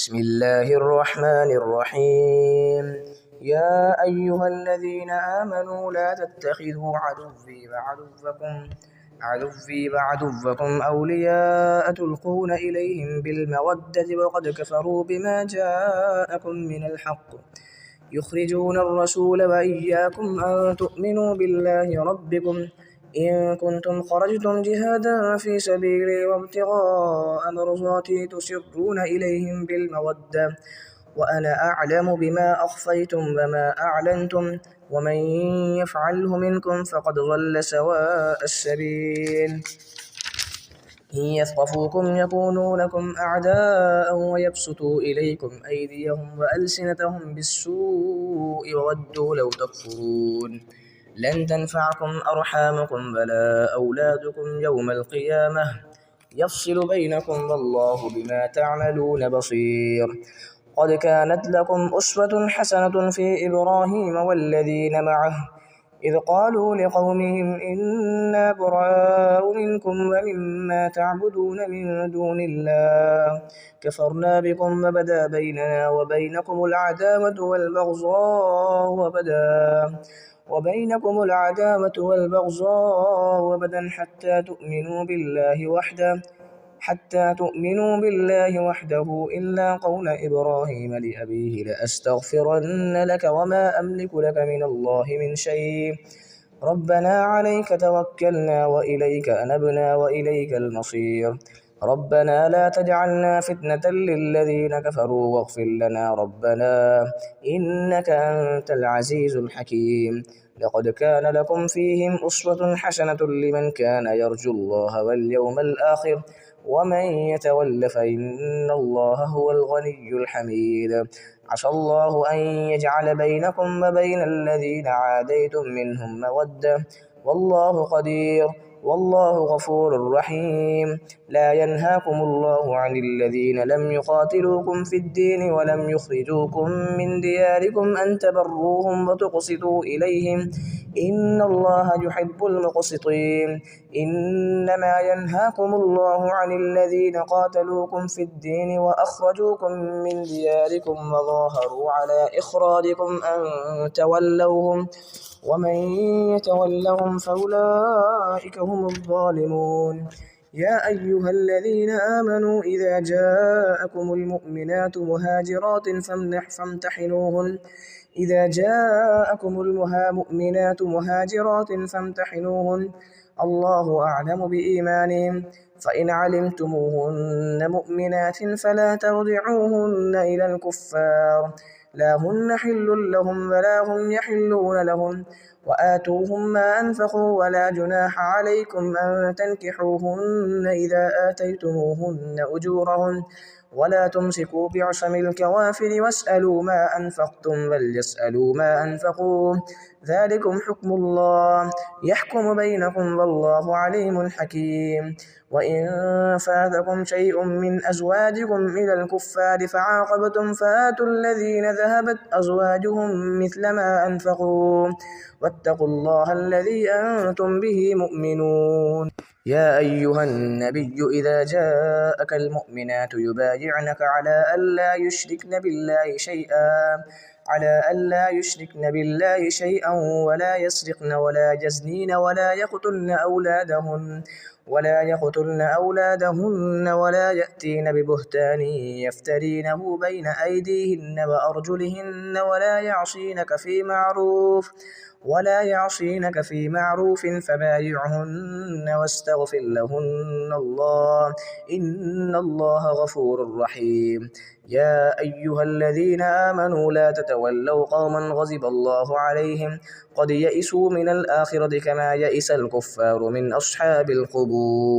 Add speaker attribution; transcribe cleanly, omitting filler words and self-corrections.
Speaker 1: بسم الله الرحمن الرحيم. يا أيها الذين آمنوا لا تتخذوا عدوي وعدوكم أولياء تلقون إليهم بالمودة وقد كفروا بما جاءكم من الحق يخرجون الرسول وإياكم أن تؤمنوا بالله ربكم إن كنتم خرجتم جهادا في سبيلي وابتغاء مرضاتي تسرون إليهم بالمودة وأنا أعلم بما أخفيتم وما أعلنتم ومن يفعله منكم فقد ضل سواء السبيل. إن يثقفوكم يكونوا لكم أعداء ويبسطوا إليكم أيديهم وألسنتهم بالسوء وودوا لو تكفرون. لن تنفعكم أرحامكم ولا أولادكم يوم القيامة يفصل بينكم والله بما تعملون بصير. قد كانت لكم أسوة حسنة في إبراهيم والذين معه إذ قالوا لقومهم إنا براء منكم ومما تعبدون من دون الله كفرنا بكم وبدا بيننا وبينكم العداوة والبغضاء أبدا حتى تؤمنوا بالله وحده إلا قول إبراهيم لأبيه لأستغفرن لك وما أملك لك من الله من شيء ربنا عليك توكلنا وإليك أنبنا وإليك المصير. ربنا لا تجعلنا فتنة للذين كفروا واغفر لنا ربنا إنك أنت العزيز الحكيم. لقد كان لكم فيهم أسوة حسنة لمن كان يرجو الله واليوم الآخر ومن يتول فإن الله هو الغني الحميد. عسى الله أن يجعل بينكم وبين الذين عاديتم منهم مودة والله قدير والله غفور رحيم. لا ينهاكم الله عن الذين لم يقاتلوكم في الدين ولم يخرجوكم من دياركم أن تبروهم وتقسطوا إليهم إن الله يحب المقسطين. إنما ينهاكم الله عن الذين قاتلوكم في الدين وأخرجوكم من دياركم وظاهروا على إخراجكم أن تولوهم ومن يتولهم فأولئك هم الظالمون. يا أيها الذين آمنوا إذا جاءكم المؤمنات مهاجرات فامتحنوهن الله أعلم بإيمانهن فإن علمتموهن مؤمنات فلا ترجعوهن إلى الكفار لا هن حل لهم ولا هم يحلون لهم وآتوهم ما أنفقوا ولا جناح عليكم أن تنكحوهن إذا آتيتموهن أجورهن ولا تمسكوا بعصم الكوافر واسألوا ما أنفقتم وليسألوا ما أنفقوا ذلكم حكم الله يحكم بينكم والله عليم حكيم. وإن فاتكم شيء من أزواجكم إلى الكفار فعاقبتم فآتوا الذين ذهبت أزواجهم مثل ما أنفقوا واتقوا الله الذي أنتم به مؤمنون. يا أيها النبي إذا جاءك المؤمنات يبايعنك على ألا يشركن بالله شيئا ولا يسرقن ولا يزنين ولا يقتلن أولادهن ولا يأتين ببهتان يفترينه بين أيديهن وأرجلهن ولا يعصينك في معروف فبايعهن واستغفر لهن الله إن الله غفور رحيم. يا أيها الذين آمنوا لا تتولوا قوما غضب الله عليهم قد يئسوا من الآخرة كما يئس الكفار من أصحاب القبور.